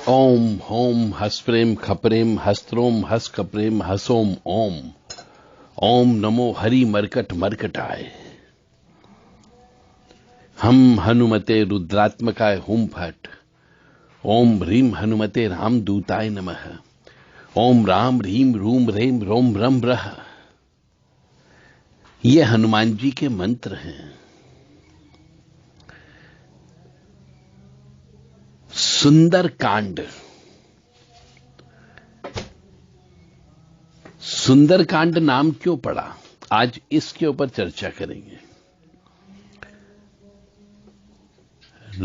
ओम home हस्प्रेम खप्रेम हस्त्रोम हस कप्रेम हसोम ओम। ओम नमो हरि मरकट मरकटाय। हम हनुमते रुद्रात्मकाय हुम फट। ओम ह्रीम हनुमते रामदूताय नमः। ओम राम ह्रीम रूम रेम रोम ब्रह्म ब्रह। ये हनुमान जी के मंत्र हैं। सुंदर कांड। सुंदर कांड नाम क्यों पड़ा, आज इसके ऊपर चर्चा करेंगे।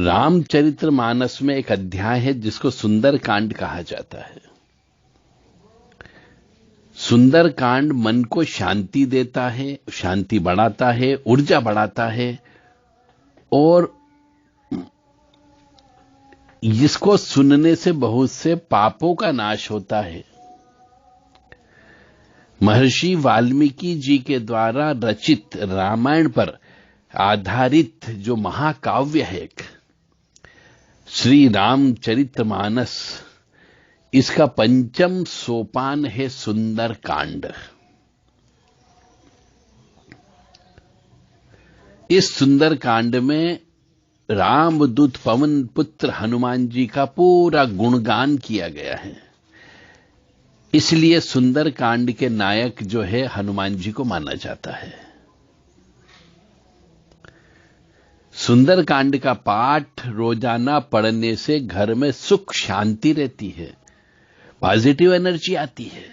रामचरितमानस में एक अध्याय है जिसको सुंदर कांड कहा जाता है। सुंदर कांड मन को शांति देता है, शांति बढ़ाता है, ऊर्जा बढ़ाता है और इसको सुनने से बहुत से पापों का नाश होता है। महर्षि वाल्मीकि जी के द्वारा रचित रामायण पर आधारित जो महाकाव्य है श्री रामचरितमानस, इसका पंचम सोपान है सुंदर कांड। इस सुंदर कांड में रामदूत पवन पुत्र हनुमान जी का पूरा गुणगान किया गया है। इसलिए सुंदर कांड के नायक जो है हनुमान जी को माना जाता है। सुंदर कांड का पाठ रोजाना पढ़ने से घर में सुख शांति रहती है, पॉजिटिव एनर्जी आती है।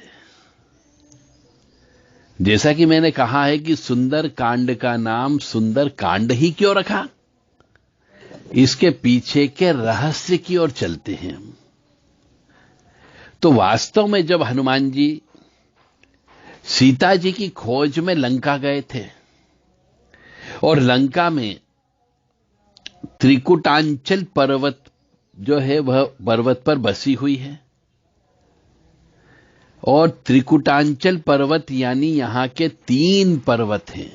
जैसा कि मैंने कहा है कि सुंदर कांड का नाम सुंदर कांड ही क्यों रखा, इसके पीछे के रहस्य की ओर चलते हैं। तो वास्तव में जब हनुमान जी सीता जी की खोज में लंका गए थे और लंका में त्रिकुटांचल पर्वत जो है वह पर्वत पर बसी हुई है, और त्रिकुटांचल पर्वत यानी यहां के 3 पर्वत हैं।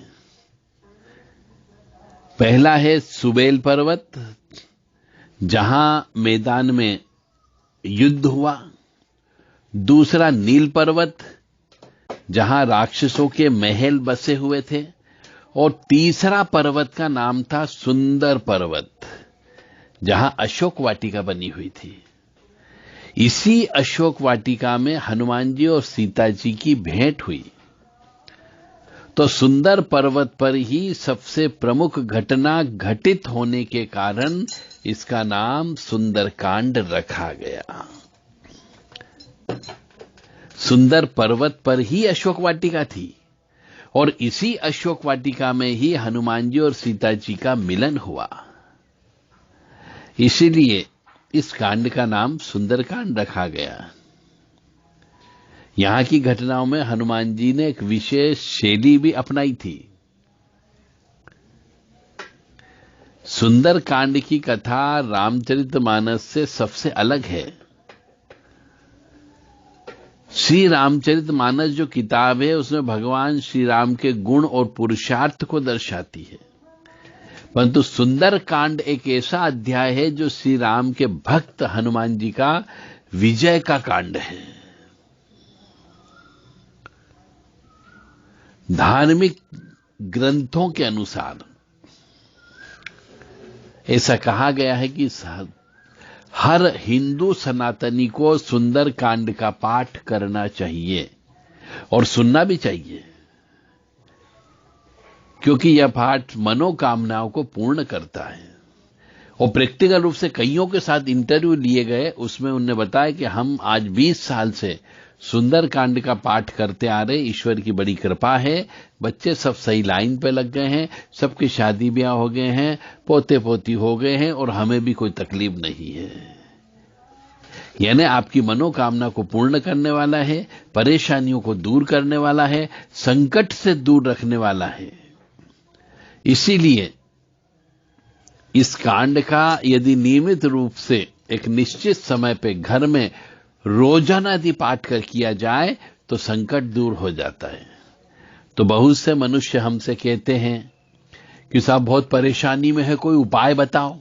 पहला है सुबेल पर्वत, जहां मैदान में युद्ध हुआ। दूसरा नील पर्वत, जहां राक्षसों के महल बसे हुए थे। और तीसरा पर्वत का नाम था सुंदर पर्वत, जहां अशोक वाटिका बनी हुई थी। इसी अशोक वाटिका में हनुमान जी और सीता जी की भेंट हुई। तो सुंदर पर्वत पर ही सबसे प्रमुख घटना घटित होने के कारण इसका नाम सुंदरकांड रखा गया। सुंदर पर्वत पर ही अशोक वाटिका थी और इसी अशोक वाटिका में ही हनुमान जी और सीता जी का मिलन हुआ। इसीलिए इस कांड का नाम सुंदरकांड रखा गया। यहां की घटनाओं में हनुमान जी ने एक विशेष शैली भी अपनाई थी। सुंदरकांड की कथा रामचरितमानस से सबसे अलग है। श्री रामचरितमानस जो किताब है उसमें भगवान श्री राम के गुण और पुरुषार्थ को दर्शाती है, परंतु सुंदरकांड एक ऐसा अध्याय है जो श्री राम के भक्त हनुमान जी का विजय का कांड है। धार्मिक ग्रंथों के अनुसार ऐसा कहा गया है कि हर हिंदू सनातनी को सुंदरकांड का पाठ करना चाहिए और सुनना भी चाहिए, क्योंकि यह पाठ मनोकामनाओं को पूर्ण करता है। और प्रैक्टिकल रूप से कईयों के साथ इंटरव्यू लिए गए, उसमें उन्होंने बताया कि हम आज 20 साल से सुंदरकांड का पाठ करते आ रहे, ईश्वर की बड़ी कृपा है, बच्चे सब सही लाइन पे लग गए हैं, सबकी शादी ब्याह हो गए हैं, पोते पोती हो गए हैं और हमें भी कोई तकलीफ नहीं है। यानी आपकी मनोकामना को पूर्ण करने वाला है, परेशानियों को दूर करने वाला है, संकट से दूर रखने वाला है। इसीलिए इस कांड का यदि नियमित रूप से एक निश्चित समय पे घर में रोजाना यदि पाठ कर किया जाए तो संकट दूर हो जाता है। तो बहुत से मनुष्य हमसे कहते हैं कि साहब बहुत परेशानी में है, कोई उपाय बताओ।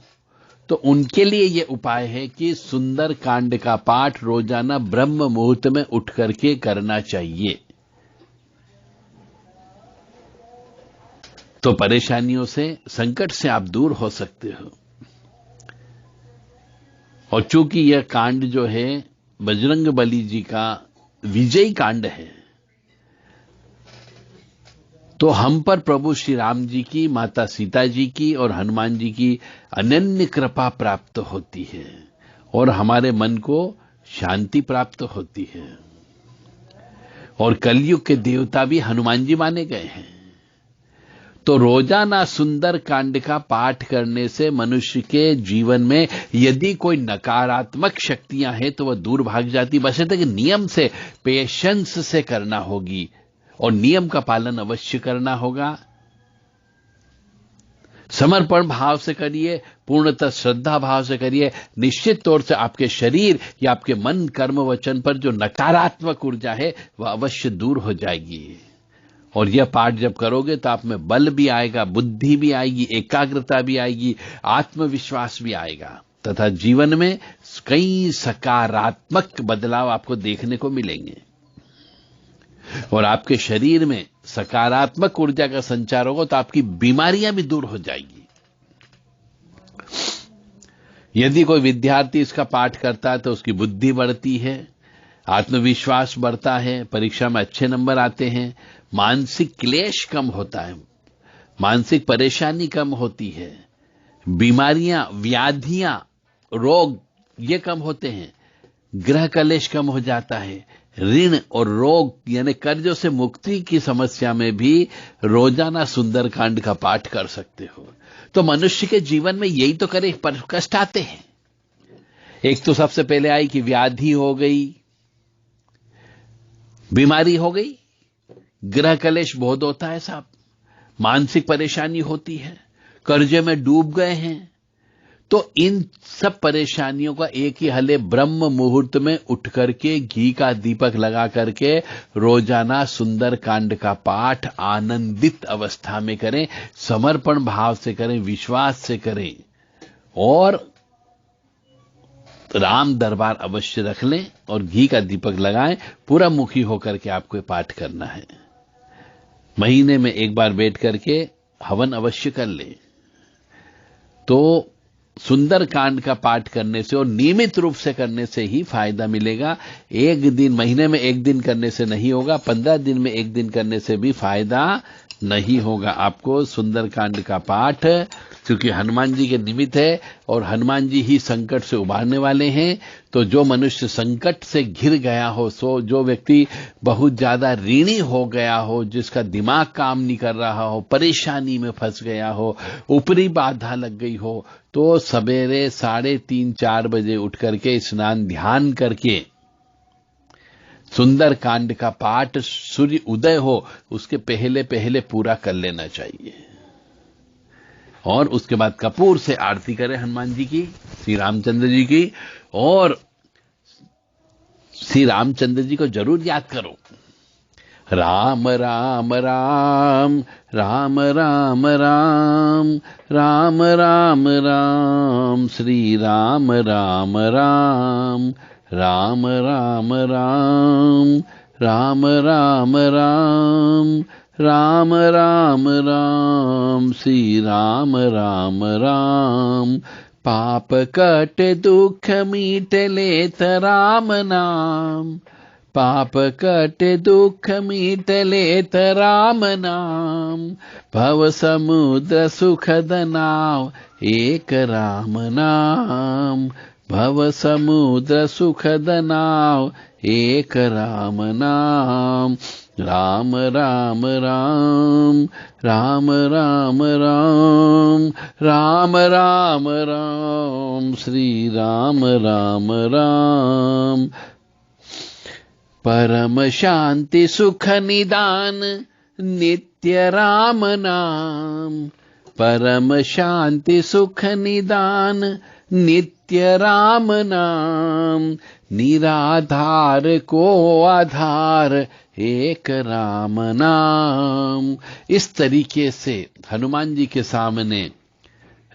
तो उनके लिए यह उपाय है कि सुंदर कांड का पाठ रोजाना ब्रह्म मुहूर्त में उठ करके करना चाहिए। तो परेशानियों से, संकट से आप दूर हो सकते हो। और चूंकि यह कांड जो है बजरंग बली जी का विजयी कांड है, तो हम पर प्रभु श्री राम जी की, माता सीता जी की और हनुमान जी की अनन्य कृपा प्राप्त होती है और हमारे मन को शांति प्राप्त होती है। और कलयुग के देवता भी हनुमान जी माने गए हैं। तो रोजाना सुंदर कांड का पाठ करने से मनुष्य के जीवन में यदि कोई नकारात्मक शक्तियां हैं तो वह दूर भाग जाती। बशर्ते कि नियम से, पेशेंस से करना होगी और नियम का पालन अवश्य करना होगा। समर्पण भाव से करिए, पूर्णतः श्रद्धा भाव से करिए। निश्चित तौर से आपके शरीर या आपके मन, कर्म, वचन पर जो नकारात्मक ऊर्जा है वह अवश्य दूर हो जाएगी। और यह पाठ जब करोगे तो आप में बल भी आएगा, बुद्धि भी आएगी, एकाग्रता भी आएगी, आत्मविश्वास भी आएगा तथा जीवन में कई सकारात्मक बदलाव आपको देखने को मिलेंगे। और आपके शरीर में सकारात्मक ऊर्जा का संचार होगा तो आपकी बीमारियां भी दूर हो जाएगी। यदि कोई विद्यार्थी इसका पाठ करता है तो उसकी बुद्धि बढ़ती है, आत्मविश्वास बढ़ता है, परीक्षा में अच्छे नंबर आते हैं, मानसिक क्लेश कम होता है, मानसिक परेशानी कम होती है, बीमारियां, व्याधियां, रोग ये कम होते हैं, ग्रह कलेश कम हो जाता है, ऋण और रोग यानी कर्जों से मुक्ति की समस्या में भी रोजाना सुंदरकांड का पाठ कर सकते हो। तो मनुष्य के जीवन में यही तो करे, पर कष्ट आते हैं। एक तो सबसे पहले आई कि व्याधि हो गई, बीमारी हो गई, ग्रह कलेश बहुत होता है साहब, मानसिक परेशानी होती है, कर्जे में डूब गए हैं। तो इन सब परेशानियों का एक ही हल है, ब्रह्म मुहूर्त में उठ करके घी का दीपक लगा करके रोजाना सुंदर कांड का पाठ आनंदित अवस्था में करें, समर्पण भाव से करें, विश्वास से करें और राम दरबार अवश्य रख लें और घी का दीपक लगाएं। पूरा मुखी होकर के आपको पाठ करना है। महीने में एक बार बैठ करके हवन अवश्य कर लें। तो सुंदर कांड का पाठ करने से और नियमित रूप से करने से ही फायदा मिलेगा। एक दिन, महीने में एक दिन करने से नहीं होगा, 15 दिन में एक दिन करने से भी फायदा नहीं होगा आपको। सुंदर कांड का पाठ क्योंकि हनुमान जी के निमित्त है और हनुमान जी ही संकट से उबारने वाले हैं। तो जो मनुष्य संकट से घिर गया हो, जो व्यक्ति बहुत ज्यादा ऋणी हो गया हो, जिसका दिमाग काम नहीं कर रहा हो, परेशानी में फंस गया हो, ऊपरी बाधा लग गई हो, तो सवेरे 3:30-4 बजे उठ करके स्नान ध्यान करके सुंदर कांड का पाठ सूर्य उदय हो उसके पहले पहले पूरा कर लेना चाहिए। और उसके बाद कपूर से आरती करें हनुमान जी की, श्री रामचंद्र जी की, और श्री रामचंद्र जी को जरूर याद करो। राम राम राम राम राम राम राम राम राम श्री राम राम राम राम राम राम राम राम राम राम राम राम श्री राम राम राम। पाप कट दुख मीट लेत राम नाम, पाप कट दुख मीट लेत राम नाम। भव समुद्र सुखद नाव एक राम नाम, भव समुद्र सुखद नाव एक राम नाम। राम राम राम राम राम राम राम राम राम श्री राम राम राम। परम शांति सुख निदान नित्य राम नाम, परम शांति सुख निदान नित्य राम नाम। निराधार को आधार एक राम नाम। इस तरीके से हनुमान जी के सामने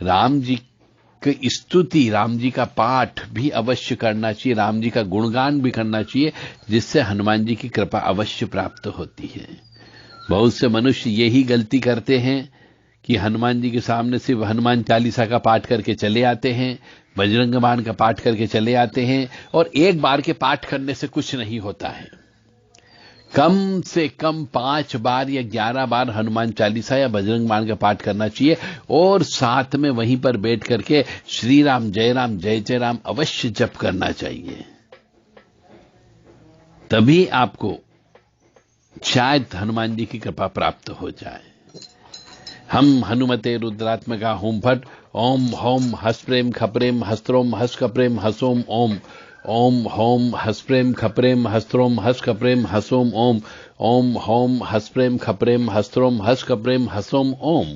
राम जी की स्तुति, राम जी का पाठ भी अवश्य करना चाहिए, राम जी का गुणगान भी करना चाहिए, जिससे हनुमान जी की कृपा अवश्य प्राप्त होती है। बहुत से मनुष्य यही गलती करते हैं कि हनुमान जी के सामने सिर्फ हनुमान चालीसा का पाठ करके चले आते हैं, बजरंग बाण का पाठ करके चले आते हैं, और एक बार के पाठ करने से कुछ नहीं होता है। कम से कम 5 बार या 11 बार हनुमान चालीसा या बजरंग बाण का पाठ करना चाहिए, और साथ में वहीं पर बैठ करके श्री राम जय जय राम अवश्य जप करना चाहिए। तभी आपको शायद हनुमान जी की कृपा प्राप्त हो जाए। हम हनुमते रुद्रात्मका होम फट ओम होम हस्प्रेम खप्रेम हस्त्रोम हस कप्रेम हसोम ओम ओम होम हस्प्रेम खप्रेम हस्त्रोम हस कप्रेम हसोम ओम ओम होम हस्प्रेम खप्रेम हस्त्रोम हस कप्रेम हसोम ओम।